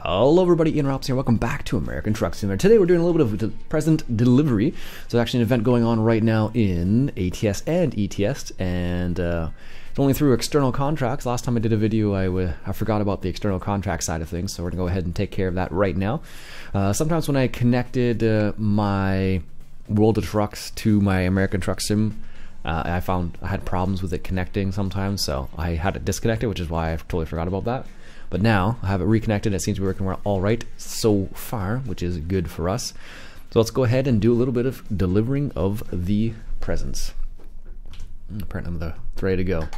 Hello everybody, Ian Robson here. Welcome back to American Truck Simulator. Today we're doing a little bit of present delivery. So there's actually an event going on right now in ATS and ETS, and it's only through external contracts. Last time I did a video, I forgot about the external contract side of things, so we're going to go ahead and take care of that right now. Sometimes when I connected my World of Trucks to my American Truck Sim, I found I had problems with it connecting sometimes, so I had it disconnected, which is why I totally forgot about that. But now I have it reconnected. It seems to be working all right so far, which is good for us. So let's go ahead and do a little bit of delivering of the presents. Apparently I'm ready to go.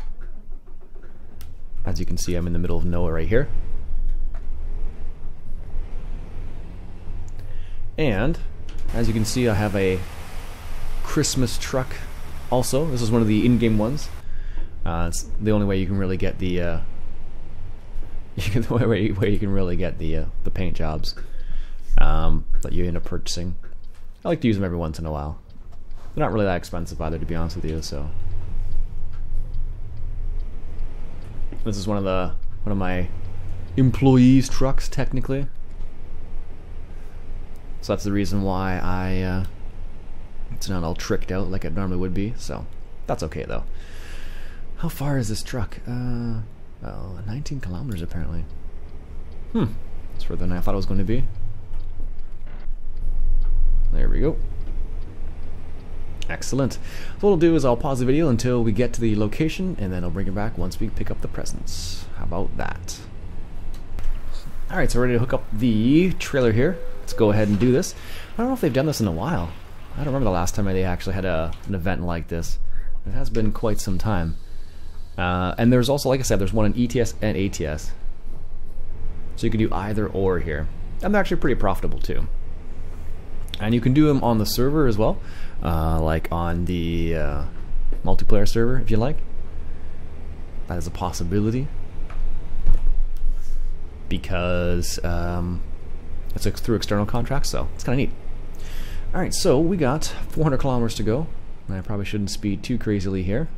As you can see, I'm in the middle of nowhere right here. And as you can see, I have a Christmas truck also. This is one of the in-game ones. It's the only way you can really get the the only way you can really get the paint jobs that you end up purchasing. I like to use them every once in a while. They're not really that expensive either, to be honest with you. So this is one of my employees' trucks, technically. So that's the reason why it's not all tricked out like it normally would be. So that's okay though. How far is this truck? Well, 19 kilometers apparently. It's further than I thought it was going to be. There we go. Excellent. So what I'll do is I'll pause the video until we get to the location, and then I'll bring it back once we pick up the presents. How about that? Alright, so we're ready to hook up the trailer here. Let's go ahead and do this. I don't know if they've done this in a while. I don't remember the last time they actually had an event like this. It has been quite some time. And there's also, like I said, there's one in ETS and ATS. So you can do either or here. And they're actually pretty profitable too. And you can do them on the server as well. Like on the multiplayer server, if you like. That is a possibility. Because it's through external contracts, so it's kind of neat. Alright, so we got 400 kilometers to go. And I probably shouldn't speed too crazily here.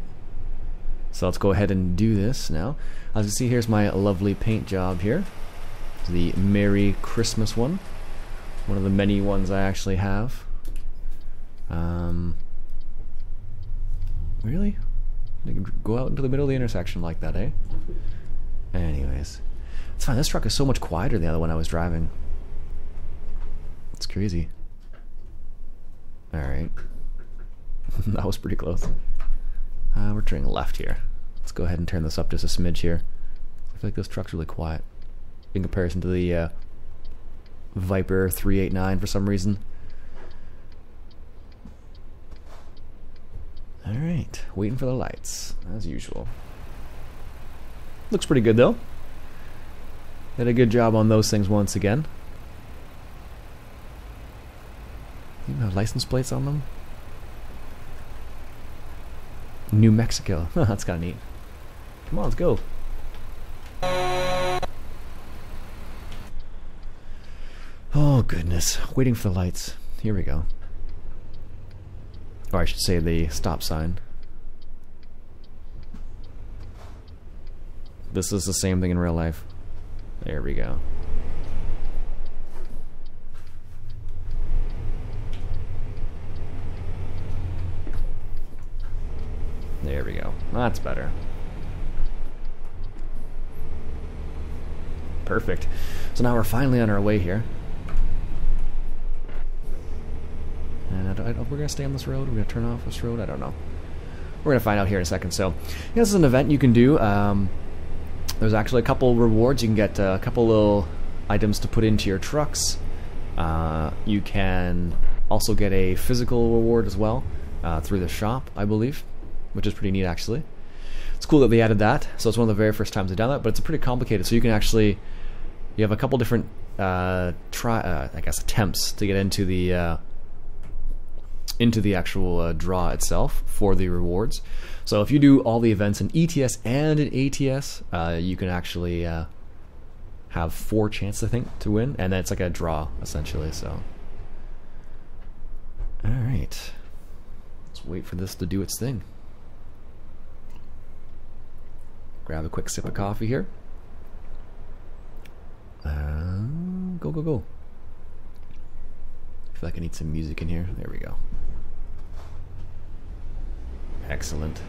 So let's go ahead and do this now. As you see, here's my lovely paint job here. The Merry Christmas one. One of the many ones I actually have. Really? They can go out into the middle of the intersection like that, eh? Anyways. It's fine. This truck is so much quieter than the other one I was driving. It's crazy. Alright. That was pretty close. We're turning left here. Let's go ahead and turn this up just a smidge here. I feel like this truck's really quiet in comparison to the Viper 389 for some reason. Alright, waiting for the lights, as usual. Looks pretty good though. Did a good job on those things once again. Even have license plates on them. New Mexico. That's kind of neat. Come on, let's go. Oh, goodness. Waiting for the lights. Here we go. Or I should say the stop sign. This is the same thing in real life. There we go. There we go. That's better. Perfect. So now we're finally on our way here. And we're going to stay on this road? We're going to turn off this road? I don't know. We're going to find out here in a second. So, this is an event you can do. There's actually a couple rewards. You can get a couple little items to put into your trucks. You can also get a physical reward as well through the shop, I believe. Which is pretty neat, actually. It's cool that they added that. So it's one of the very first times they've done that, but it's pretty complicated. So you can actually, you have a couple different I guess attempts to get into the actual draw itself for the rewards. So if you do all the events in ETS and in ATS, you can actually have 4 chances, I think, to win, and then it's like a draw essentially. So, all right, let's wait for this to do its thing. Grab a quick sip of coffee here. Go, go, go. I feel like I need some music in here. There we go. Excellent.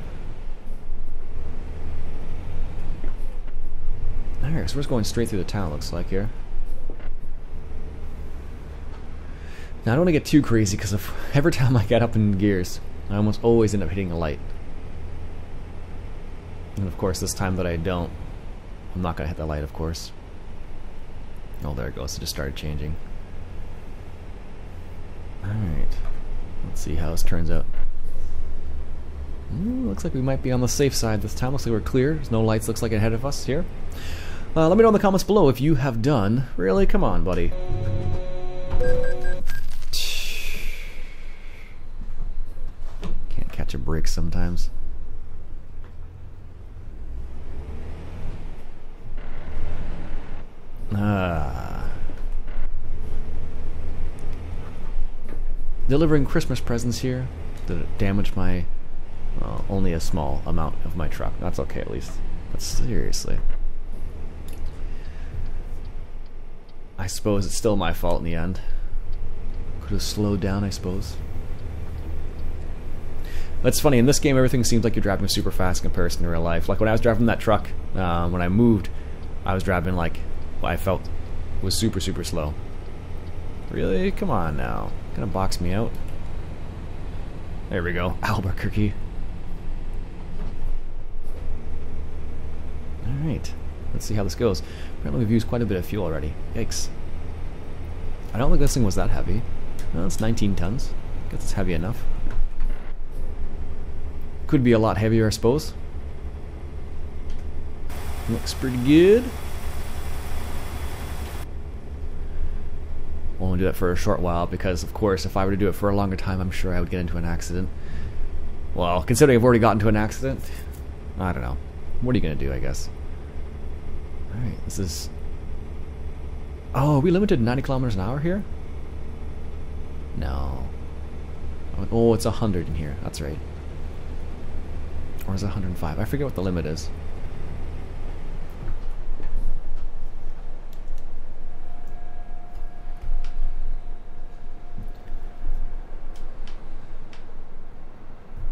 Alright, so we're just going straight through the town, looks like, here. Now, I don't want to get too crazy, because every time I get up in gears, I almost always end up hitting a light. And of course, this time that I don't, I'm not going to hit the light, of course. Oh, there it goes. It just started changing. Alright. Let's see how this turns out. Looks like we might be on the safe side this time. Looks like we're clear. There's no lights, looks like, ahead of us here. Let me know in the comments below if you have done. Really? Come on, buddy. Can't catch a break sometimes. Delivering Christmas presents here. Did it damage my... only a small amount of my truck. That's okay, at least. But seriously. I suppose it's still my fault in the end. Could have slowed down, I suppose. That's funny, in this game everything seems like you're driving super fast in comparison to real life. Like when I was driving that truck, when I moved, I was driving like what I felt was super, super slow. Really? Come on now. Gonna box me out. There we go. Albuquerque. Alright. Let's see how this goes. Apparently we've used quite a bit of fuel already. Yikes. I don't think this thing was that heavy. No, it's 19 tons. Guess it's heavy enough. Could be a lot heavier, I suppose. Looks pretty good. We'll only do that for a short while because, of course, if I were to do it for a longer time, I'm sure I would get into an accident. Well, considering I've already gotten into an accident, I don't know. What are you going to do, I guess? Alright, this is... Oh, are we limited to 90 kilometers an hour here? No. Oh, it's 100 in here. That's right. Or is it 105? I forget what the limit is.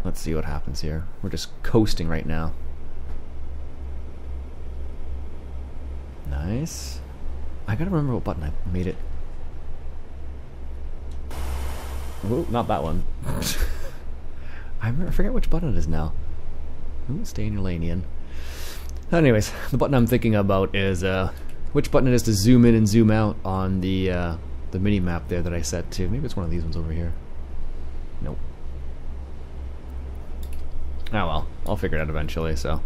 Let's see what happens here. We're just coasting right now. Nice. I gotta remember what button I made it. Ooh, not that one. I forget which button it is now. Ooh, stay in your lane, Ian. Anyways, the button I'm thinking about is which button it is to zoom in and zoom out on the mini map there that I set to. Maybe it's one of these ones over here. Nope. Oh well, I'll figure it out eventually. So,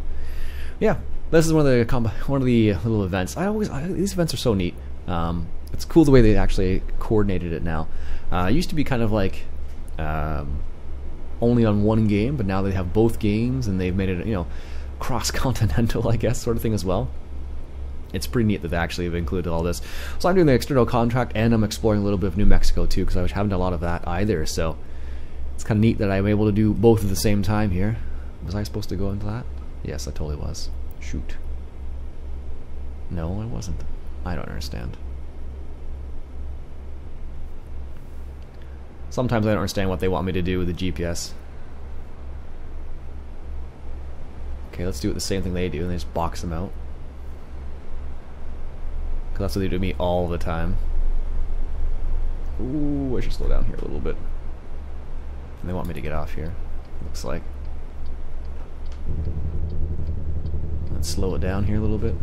yeah, this is one of the little events. These events are so neat. It's cool the way they actually coordinated it now. It used to be kind of like only on one game, but now they have both games and they've made it, you know, cross-continental, I guess, sort of thing as well. It's pretty neat that they actually have included all this. So I'm doing the external contract and I'm exploring a little bit of New Mexico too, because I haven't done a lot of that either. So it's kind of neat that I'm able to do both at the same time here. Was I supposed to go into that? Yes, I totally was. Shoot. No, I wasn't. I don't understand. Sometimes I don't understand what they want me to do with the GPS. Okay, let's do it the same thing they do, and they just box them out. Because that's what they do to me all the time. Ooh, I should slow down here a little bit. And they want me to get off here, looks like. Let's slow it down here a little bit.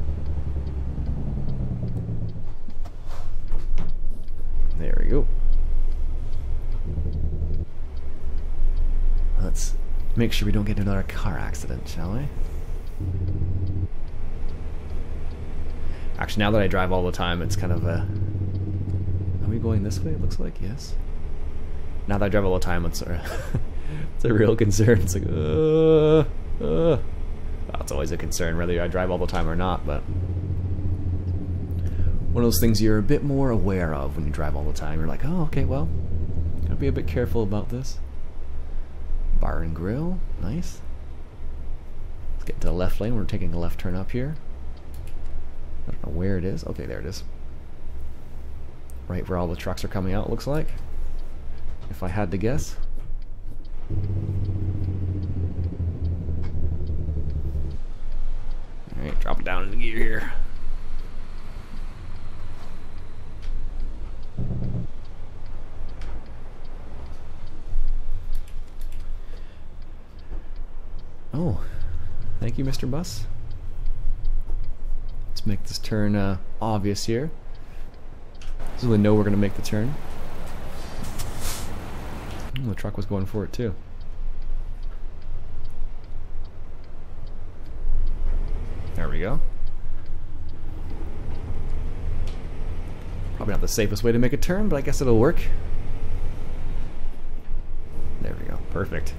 There we go. Let's make sure we don't get into another car accident, shall we? Actually, now that I drive all the time, it's kind of a... Are we going this way? It looks like, yes. Now that I drive all the time, it's a, it's a real concern. It's like, well, it's always a concern whether I drive all the time or not, but one of those things you're a bit more aware of when you drive all the time. You're like, oh, okay, well, gotta be a bit careful about this. Bar and grill, nice. Let's get to the left lane. We're taking a left turn up here. I don't know where it is. Okay, there it is. right where all the trucks are coming out, looks like. If I had to guess. Alright, drop it down into gear here. Oh, thank you, Mr. Bus. Let's make this turn obvious here. So they know we're going to make the turn. Oh, the truck was going for it too. There we go. Probably not the safest way to make a turn, but I guess it'll work. There we go. Perfect.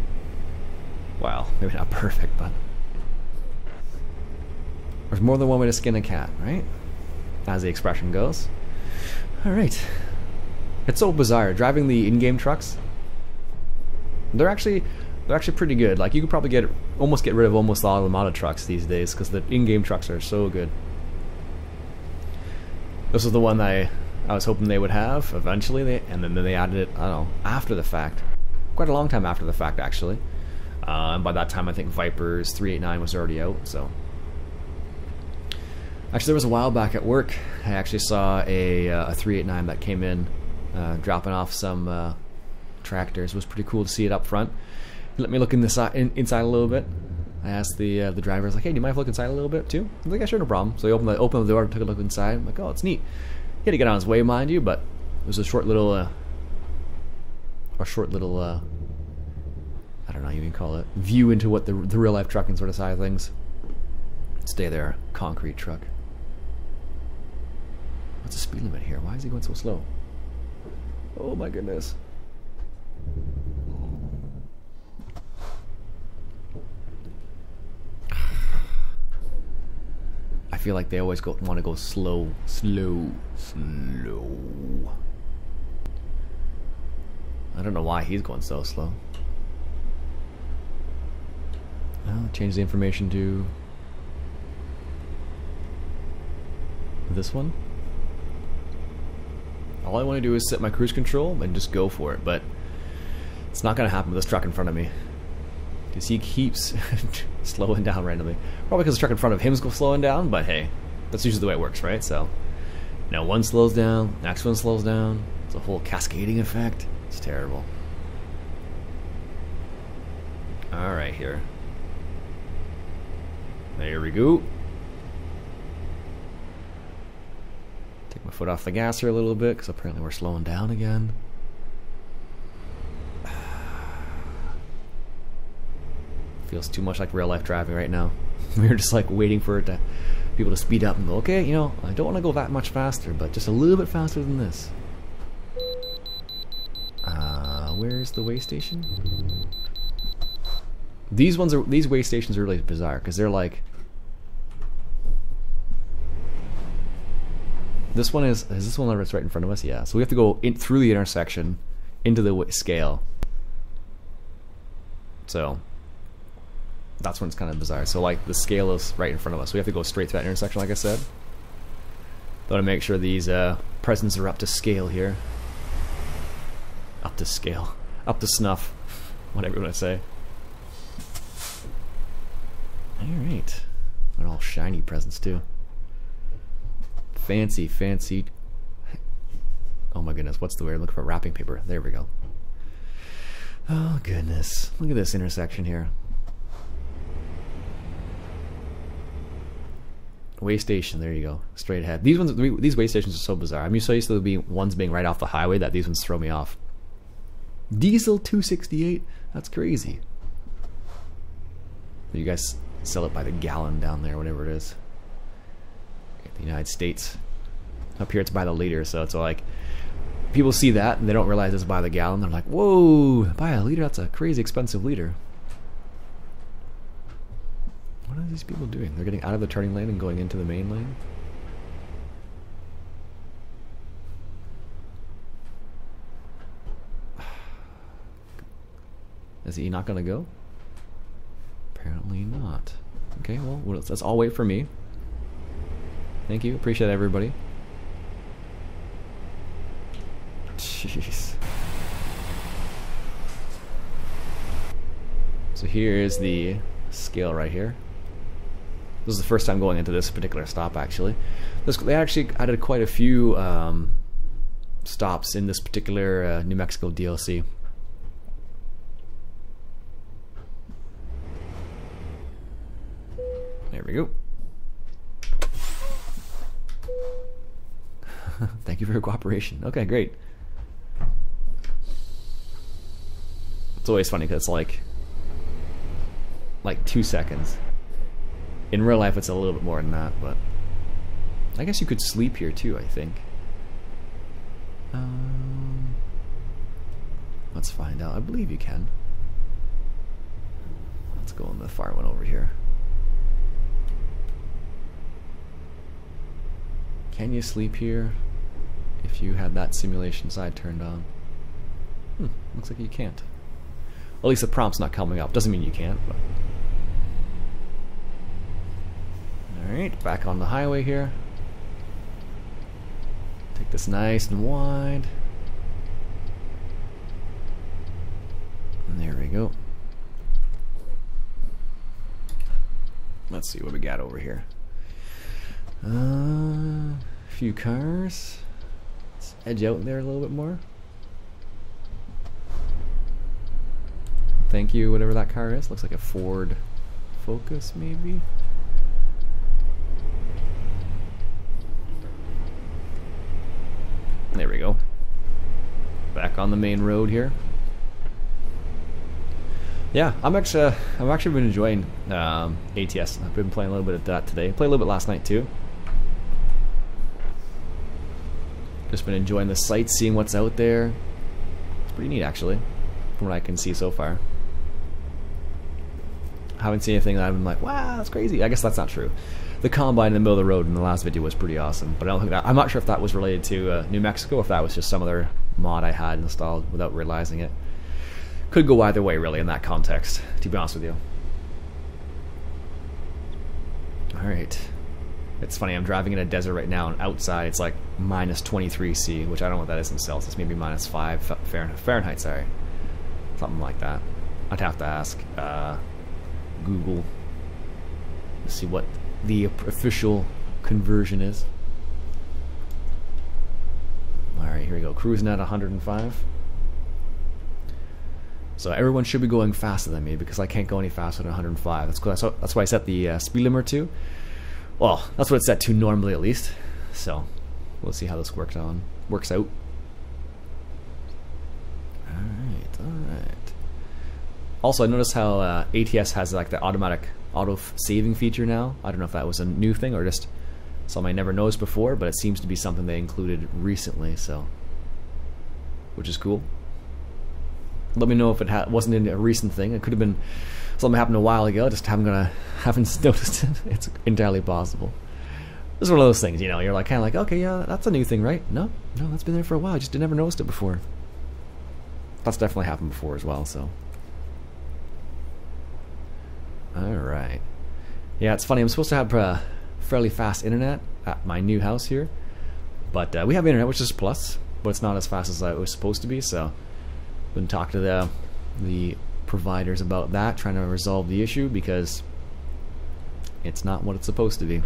Wow, maybe not perfect, but there's more than one way to skin a cat, right? As the expression goes. Alright. It's so bizarre. Driving the in-game trucks, they're actually pretty good. Like, you could probably almost get rid of almost all the modded trucks these days because the in-game trucks are so good. This is the one I was hoping they would have eventually, and then they added it, I don't know, after the fact. Quite a long time after the fact, actually. And by that time, I think Viper's 389 was already out, so. Actually, there was a while back at work, I actually saw a 389 that came in, dropping off some tractors. It was pretty cool to see it up front. Let me look inside a little bit. I asked the driver, I was like, hey, do you mind if I look inside a little bit too? I was like, yeah, sure, no problem. So he opened the door, took a look inside. I'm like, oh, it's neat. He had to get on his way, mind you, but it was a short little, I don't know, you can call it, view into what the real life trucking sort of side of things. Stay there, concrete truck. What's the speed limit here? Why is he going so slow? Oh my goodness. I feel like they always want to go slow. I don't know why he's going so slow. Well, change the information to this one. All I want to do is set my cruise control and just go for it, but it's not going to happen with this truck in front of me. Because he keeps slowing down randomly. Probably because the truck in front of him is slowing down, but hey, that's usually the way it works, right? So, now one slows down, next one slows down. It's a whole cascading effect. It's terrible. Alright, here. There we go. Take my foot off the gas here a little bit, because apparently we're slowing down again. Feels too much like real life driving right now. We're just like waiting for it to people to speed up and go, okay, you know, I don't want to go that much faster, but just a little bit faster than this. Where's the way station? These way stations are really bizarre because they're like, this one is this one that's right in front of us? Yeah. So we have to go in through the intersection into the scale. So that's when it's kind of bizarre. So like the scale is right in front of us. We have to go straight to that intersection, like I said. Got to make sure these presents are up to scale here. Up to scale. Up to snuff. Whatever you want to say. Alright. They're all shiny presents too. Fancy, fancy. Oh my goodness, what's the word? Look for wrapping paper. There we go. Oh goodness. Look at this intersection here. Way station, there you go. Straight ahead. These way stations are so bizarre. I'm so used to the ones being right off the highway that these ones throw me off. Diesel 268? That's crazy. You guys sell it by the gallon down there, whatever it is. In the United States. Up here it's by the liter, so it's like people see that and they don't realize it's by the gallon. They're like, whoa, by a liter? That's a crazy expensive liter. What are these people doing? They're getting out of the turning lane and going into the main lane? Is he not going to go? Apparently not. Okay, well, let's all wait for me. Thank you. Appreciate it, everybody. Jeez. So here is the scale right here. This is the first time going into this particular stop, actually. They actually added quite a few stops in this particular New Mexico DLC. There we go. Thank you for your cooperation. Okay, great. It's always funny because it's like 2 seconds. In real life, it's a little bit more than that, but I guess you could sleep here too, I think. Let's find out. I believe you can. Let's go on the far one over here. Can you sleep here if you had that simulation side turned on? Looks like you can't. At least the prompt's not coming up. Doesn't mean you can't, but... Alright, back on the highway here. Take this nice and wide. And there we go. Let's see what we got over here. A few cars. Let's edge out there a little bit more. Thank you, whatever that car is. Looks like a Ford Focus, maybe. There we go. Back on the main road here. Yeah, I've actually been enjoying ATS. I've been playing a little bit of that today. Played a little bit last night too. Just been enjoying the sights, seeing what's out there. It's pretty neat, actually, from what I can see so far. I haven't seen anything that I've been like, wow, that's crazy. I guess that's not true. The combine in the middle of the road in the last video was pretty awesome, but I don't think that. I'm not sure if that was related to New Mexico, or if that was just some other mod I had installed without realizing it. Could go either way, really, in that context, to be honest with you. Alright. It's funny, I'm driving in a desert right now, and outside it's like minus 23 C, which I don't know what that is in Celsius. Maybe minus 5 Fahrenheit, sorry. Something like that. I'd have to ask Google to see what the official conversion is. Alright, here we go. Cruising at 105. So everyone should be going faster than me because I can't go any faster than 105. That's cool. That's why I set the speed limiter to. Well, that's what it's set to normally, at least. So we'll see how this works out. All right. Also, I noticed how ATS has like the automatic auto saving feature now. I don't know if that was a new thing or just something I never noticed before, but it seems to be something they included recently. So, which is cool. Let me know if it wasn't a recent thing. It could have been something happened a while ago. Just haven't noticed it. It's entirely possible. This is one of those things, you know. You're like kind of like, okay, yeah, that's a new thing, right? No, that's been there for a while. I just never noticed it before. That's definitely happened before as well. So, all right. Yeah, it's funny. I'm supposed to have fairly fast internet at my new house here, but we have internet, which is plus, but it's not as fast as it was supposed to be. So. Been talking to the providers about that, trying to resolve the issue because it's not what it's supposed to be.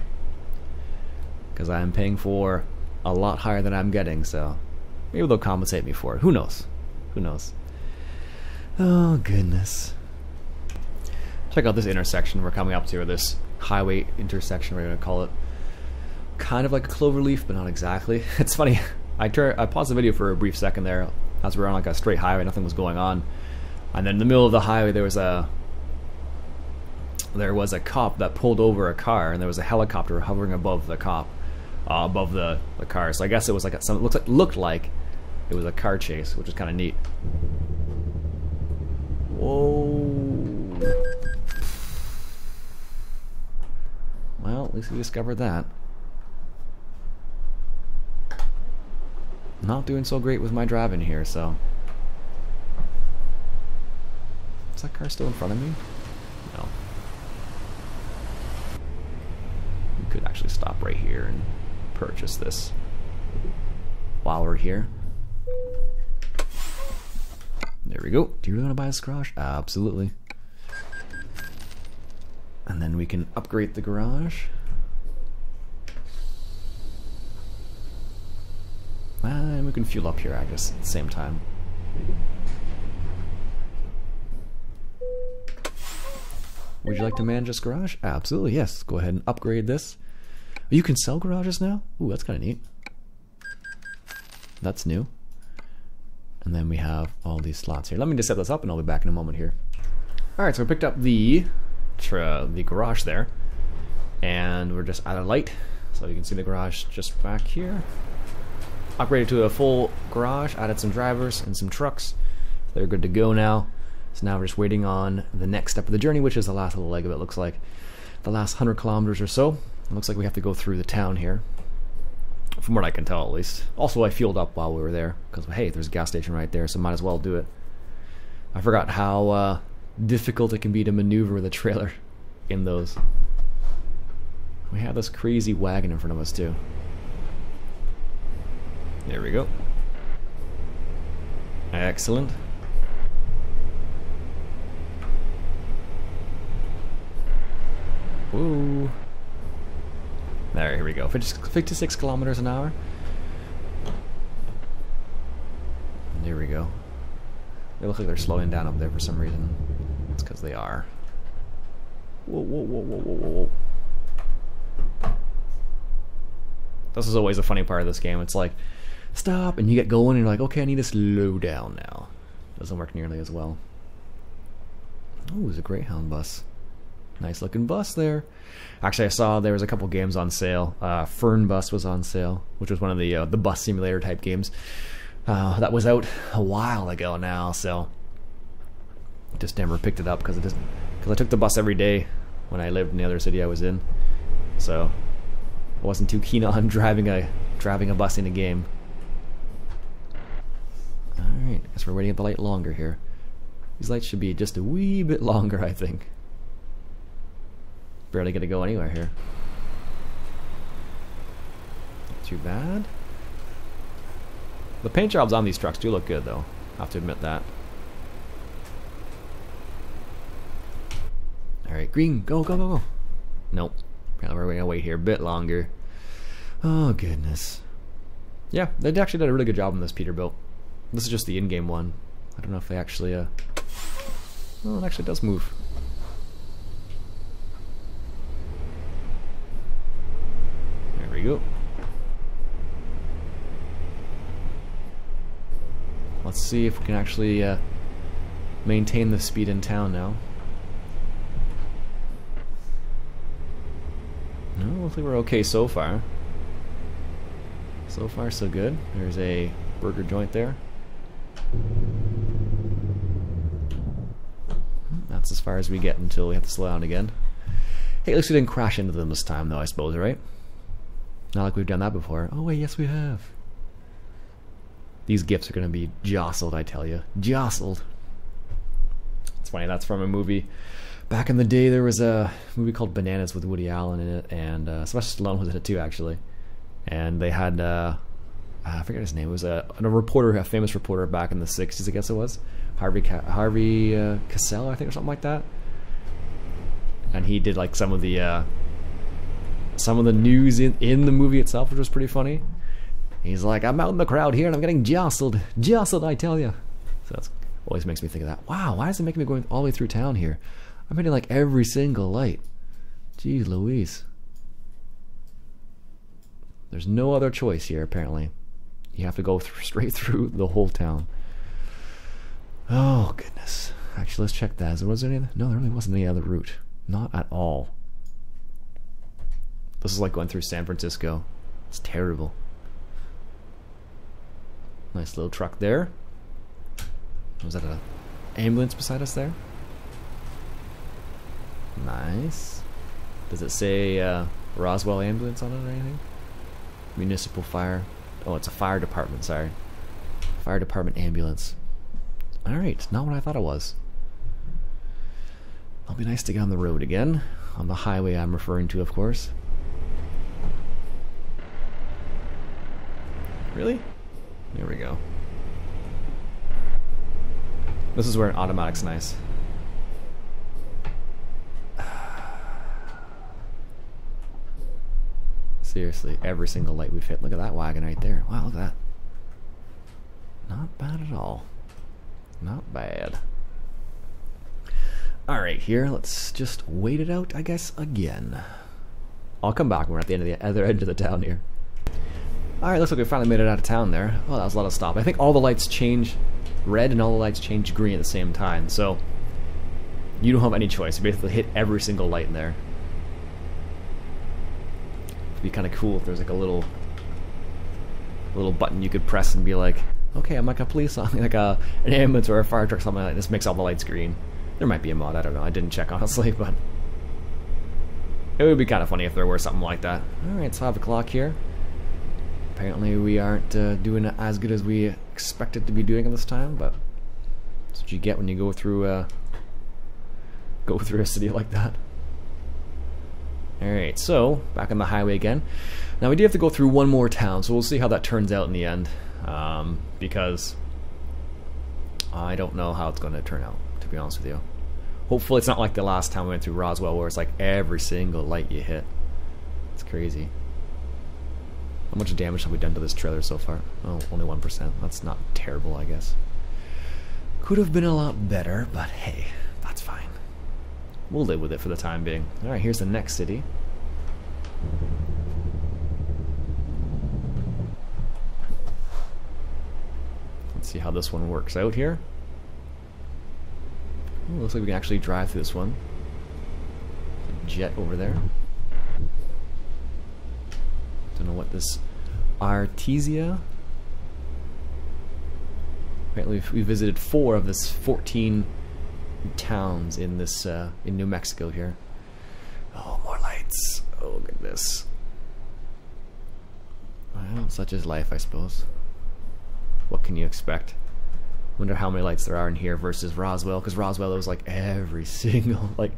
Because I'm paying for a lot higher than I'm getting, so maybe they'll compensate me for it. Who knows? Who knows? Oh goodness! Check out this intersection we're coming up to, or this highway intersection. We're gonna call it kind of like a cloverleaf, but not exactly. It's funny. I paused the video for a brief second there. As we were on like a straight highway, nothing was going on, and then in the middle of the highway there was a cop that pulled over a car, and there was a helicopter hovering above the cop, above the car. So I guess it was like looked like it was a car chase, which is kind of neat. Whoa! Well, at least we discovered that. Not doing so great with my driving here, so. Is that car still in front of me? No. We could actually stop right here and purchase this while we're here. There we go. Do you really want to buy this garage? Absolutely. And then we can upgrade the garage. And we can fuel up here, I guess, at the same time. Would you like to manage this garage? Absolutely, yes. Go ahead and upgrade this. You can sell garages now? Ooh, that's kind of neat. That's new. And then we have all these slots here. Let me just set this up and I'll be back in a moment here. Alright, so we picked up the garage there. And we're just out of light. So you can see the garage just back here. Upgraded to a full garage, added some drivers and some trucks. They're good to go now. So now we're just waiting on the next step of the journey, which is the last little leg of it, looks like. The last 100 kilometers or so. It looks like we have to go through the town here. From what I can tell, at least. Also, I fueled up while we were there, because, hey, there's a gas station right there, so might as well do it. I forgot how difficult it can be to maneuver the trailer in those. We have this crazy wagon in front of us, too. There we go. Excellent. Woo. There, here we go. 56 kilometers an hour. And there we go. They look like they're slowing down up there for some reason. It's because they are. Whoa, whoa, whoa, whoa, whoa, whoa. This is always a funny part of this game. It's like, stop, and you get going, and you're like, okay, I need to slow down now. Doesn't work nearly as well. Oh, there's a Greyhound bus. Nice looking bus there. Actually, I saw there was a couple games on sale. Fern Bus was on sale, which was one of the bus simulator type games. That was out a while ago now, so just never picked it up because I took the bus every day when I lived in the other city I was in. So I wasn't too keen on driving a bus in a game. All right, I guess we're waiting at the light longer here. These lights should be just a wee bit longer, I think. Barely gonna go anywhere here. Not too bad. The paint jobs on these trucks do look good, though. I have to admit that. Alright, green, go, go, go, go. Nope. Apparently we're gonna wait here a bit longer. Oh, goodness. Yeah, they actually did a really good job on this Peterbilt. This is just the in-game one. I don't know if they actually, oh, it actually does move. There we go. Let's see if we can actually maintain the speed in town now. No, looks like we're okay so far. So far, so good. There's a burger joint there. That's as far as we get until we have to slow down again. Hey, at least we didn't crash into them this time, though, I suppose, right? Not like we've done that before. Oh, wait, yes, we have. These gifts are going to be jostled, I tell you. Jostled. It's funny, that's from a movie. Back in the day, there was a movie called Bananas with Woody Allen in it, and Sylvester Stallone was in it too, actually. And they had, I forget his name. It was a reporter, a famous reporter back in the 60s, I guess it was. Harvey Cassell, I think, or something like that. And he did like some of the news in the movie itself, which was pretty funny. He's like, I'm out in the crowd here and I'm getting jostled. Jostled, I tell you. So that's always makes me think of that. Wow, why is it making me going all the way through town here? I'm hitting like every single light. Jeez Louise. There's no other choice here, apparently. You have to go straight through the whole town. Oh, goodness. Actually, let's check that. Was there any other? No, there really wasn't any other route. Not at all. This is like going through San Francisco. It's terrible. Nice little truck there. Was that an ambulance beside us there? Nice. Does it say Roswell ambulance on it or anything? Municipal fire. Oh, it's a fire department, sorry. Fire department ambulance. Alright, not what I thought it was. It'll be nice to get on the road again. On the highway I'm referring to, of course. Really? There we go. This is where an automatic's nice. Seriously, every single light we've hit. Look at that wagon right there. Wow, look at that. Not bad at all. Not bad. Alright, here, let's just wait it out, I guess, again. I'll come back when we're at the end of the other edge of the town here. Alright, looks like we finally made it out of town there. Well, that was a lot of stop. I think all the lights change red and all the lights change green at the same time, so you don't have any choice. You basically hit every single light in there. It'd be kind of cool if there's like a little button you could press and be like, okay, I'm like a police on like an ambulance or a fire truck, something like that. This makes all the lights green. There might be a mod, I don't know. I didn't check honestly, but it would be kind of funny if there were something like that. Alright, it's 5 o'clock here. Apparently we aren't doing it as good as we expected to be doing at this time, but that's what you get when you go through a city like that. Alright, so back on the highway again. Now we do have to go through one more town, so we'll see how that turns out in the end, because I don't know how it's going to turn out, to be honest with you. Hopefully it's not like the last time we went through Roswell where it's like every single light you hit. It's crazy. How much damage have we done to this trailer so far? Oh, only 1%. That's not terrible, I guess. Could have been a lot better, but hey, that's fine. We'll live with it for the time being. Alright, here's the next city. Let's see how this one works out here. Ooh, looks like we can actually drive through this one. Jet over there. Don't know what this Artesia. Apparently we visited 4 of this 14 towns in this in New Mexico here. Oh, more lights. Oh, look at this. Well, such is life, I suppose. What can you expect? Wonder how many lights there are in here versus Roswell, because Roswell it was like every single like.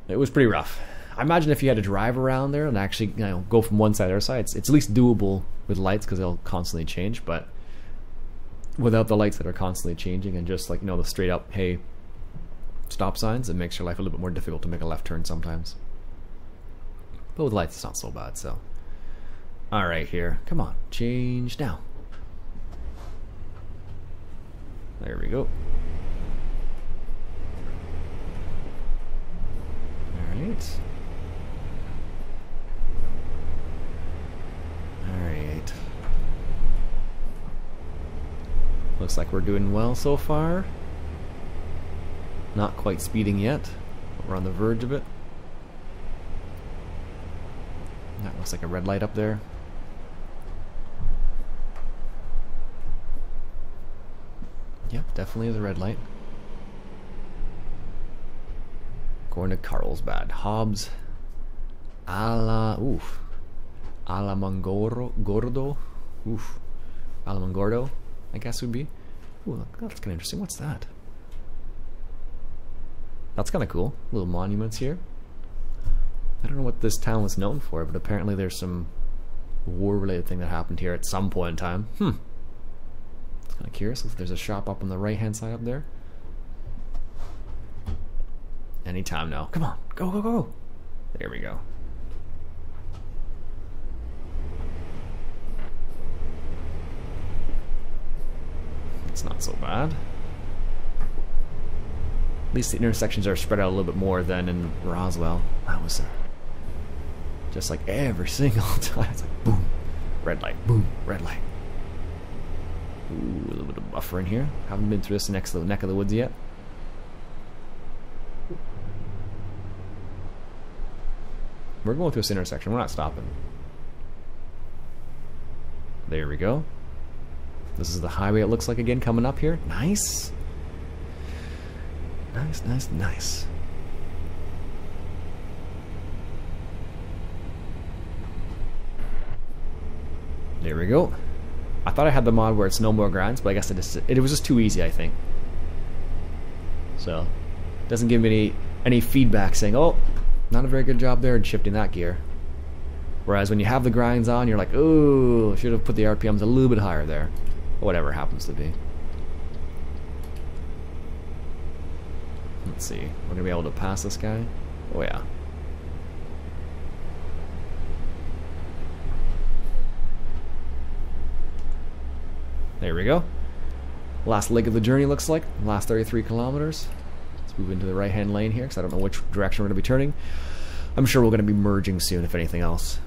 It was pretty rough. I imagine if you had to drive around there and actually, you know, go from one side to the other side, it's at least doable with lights because they'll constantly change. But without the lights that are constantly changing and just like, you know, the straight up hey stop signs, it makes your life a little bit more difficult to make a left turn sometimes. But with lights, it's not so bad. So, all right, here, come on, change now. There we go. All right. Alright. Looks like we're doing well so far. Not quite speeding yet, but we're on the verge of it. That looks like a red light up there. Yep, definitely the red light. Going to Carlsbad. Hobbs. Oof. Alamogordo, oof, Alamogordo, I guess would be. Ooh, that's kind of interesting. What's that? That's kind of cool. Little monuments here. I don't know what this town was known for, but apparently there's some war-related thing that happened here at some point in time. It's kind of curious. Looks like there's a shop up on the right-hand side up there. Anytime now. Come on, go, go, go. There we go. It's not so bad. At least the intersections are spread out a little bit more than in Roswell. That was just like every single time. It's like boom, red light, boom, red light. Ooh, a little bit of buffer in here. Haven't been through this next to the neck of the woods yet. We're going through this intersection. We're not stopping. There we go. This is the highway it looks like again coming up here. Nice. Nice, nice, nice. There we go. I thought I had the mod where it's no more grinds, but I guess it was just too easy, I think. So, it doesn't give me any feedback saying, oh, not a very good job there in shifting that gear. Whereas when you have the grinds on, you're like, oh, should have put the RPMs a little bit higher there. Whatever it happens to be. Let's see. We're gonna be able to pass this guy. Oh yeah. There we go. Last leg of the journey looks like. Last 33 kilometers. Let's move into the right-hand lane here because I don't know which direction we're going to be turning. I'm sure we're going to be merging soon, if anything else.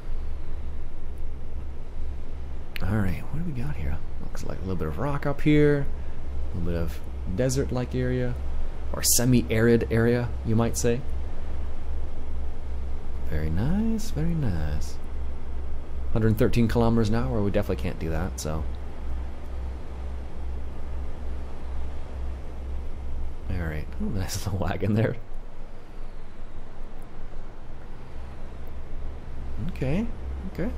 Alright, what do we got here? Looks like a little bit of rock up here. A little bit of desert-like area. Or semi-arid area, you might say. Very nice, very nice. 113 kilometers an hour, we definitely can't do that, so... Alright, oh, nice little wagon there. Okay, okay.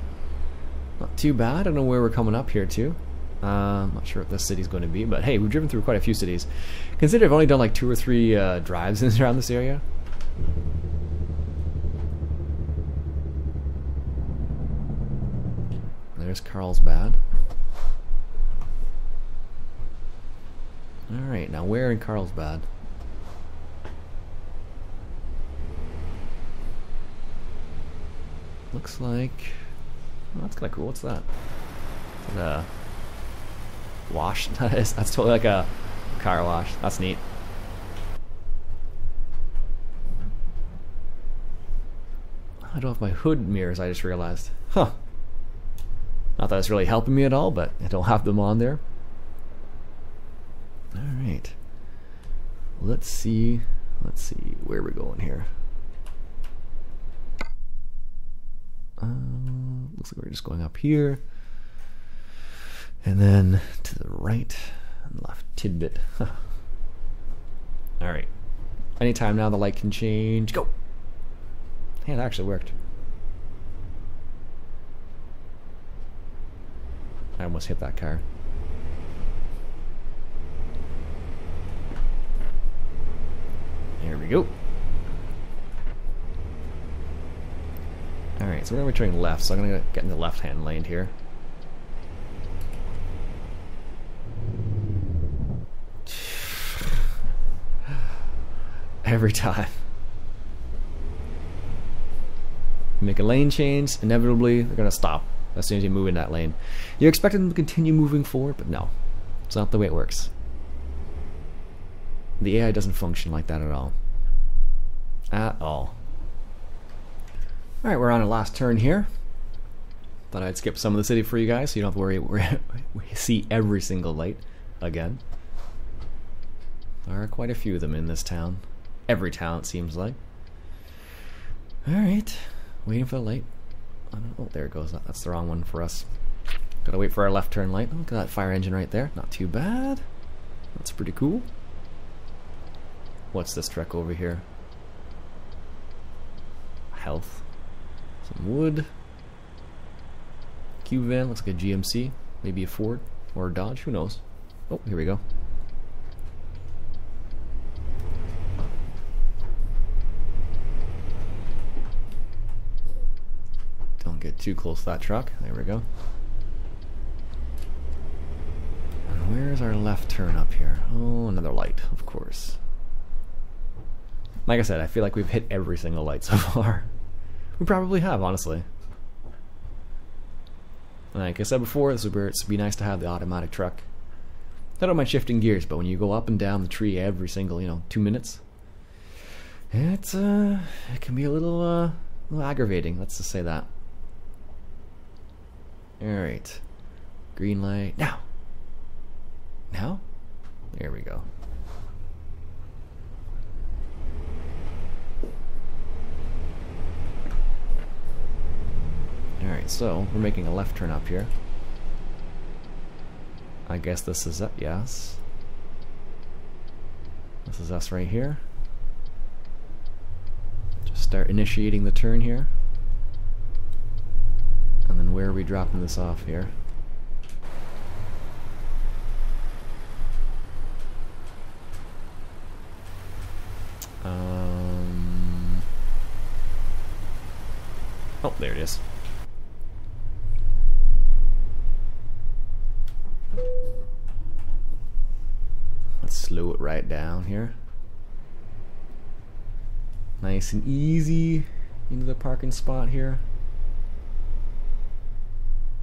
Not too bad. I don't know where we're coming up here to. I'm not sure what this city's going to be, but hey, we've driven through quite a few cities. Consider I've only done like 2 or 3 drives around this area. There's Carlsbad. Alright, now where in Carlsbad? Looks like... Oh, that's kind of cool. What's that? Is that a wash? That's totally like a car wash. That's neat. I don't have my hood mirrors, I just realized. Huh. Not that it's really helping me at all, but I don't have them on there. Alright. Let's see where we're going here. Looks like we're just going up here. And then to the right and left tidbit. Alright. Anytime now the light can change. Go! Hey, that actually worked. I almost hit that car. There we go. Alright, so we're going to be turning left, so I'm going to get in the left-hand lane here. Every time. You make a lane change, inevitably they're going to stop as soon as you move in that lane. You expect them to continue moving forward, but no. It's not the way it works. The AI doesn't function like that at all. At all. Alright, we're on our last turn here. Thought I'd skip some of the city for you guys so you don't have to worry we see every single light again. There are quite a few of them in this town. Every town, it seems like. Alright, waiting for the light. Oh, there it goes. That's the wrong one for us. Gotta wait for our left turn light. Oh, look at that fire engine right there. Not too bad. That's pretty cool. What's this truck over here? Health. Some wood. Cube van, looks like a GMC. Maybe a Ford or a Dodge, who knows. Oh, here we go. Don't get too close to that truck. There we go. And where's our left turn up here? Oh, another light, of course. Like I said, I feel like we've hit every single light so far. We probably have, honestly. Like I said before, this is where it'd be nice to have the automatic truck. I don't mind shifting gears, but when you go up and down the tree every single, 2 minutes, it can be a little aggravating. Let's just say that. All right, green light now. Now, there we go. Alright, so we're making a left turn up here. I guess this is it, yes. This is us right here. Just start initiating the turn here. And then where are we dropping this off here? Oh, there it is. Let's slow it right down here. Nice and easy into the parking spot here.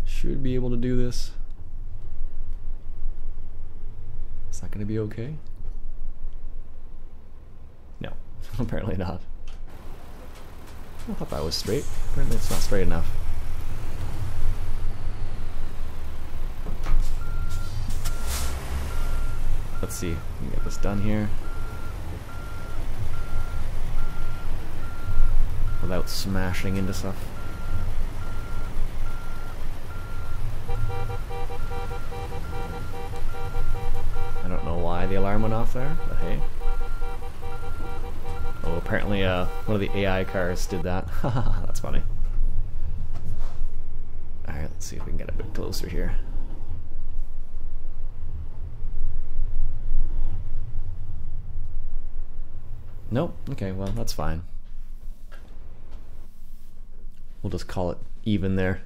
Should be able to do this. Is that going to be okay? No, apparently not. I thought that was straight. Apparently it's not straight enough. Let's see, we can get this done here without smashing into stuff. I don't know why the alarm went off there, but hey. Oh, apparently one of the AI cars did that. Haha, that's funny. Alright, let's see if we can get a bit closer here. Nope, okay, well, that's fine. We'll just call it even there.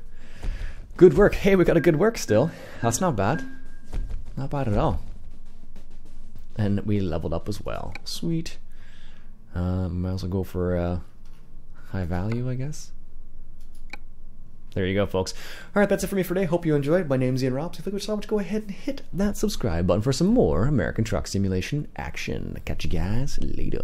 Good work. Hey, we got a good work still. That's not bad. Not bad at all. And we leveled up as well. Sweet. Might as well go for high value, I guess. There you go, folks. Alright, that's it for me for today. Hope you enjoyed. My name's Ian Robs. If you like what you saw, go ahead and hit that subscribe button for some more American Truck Simulation action. Catch you guys later.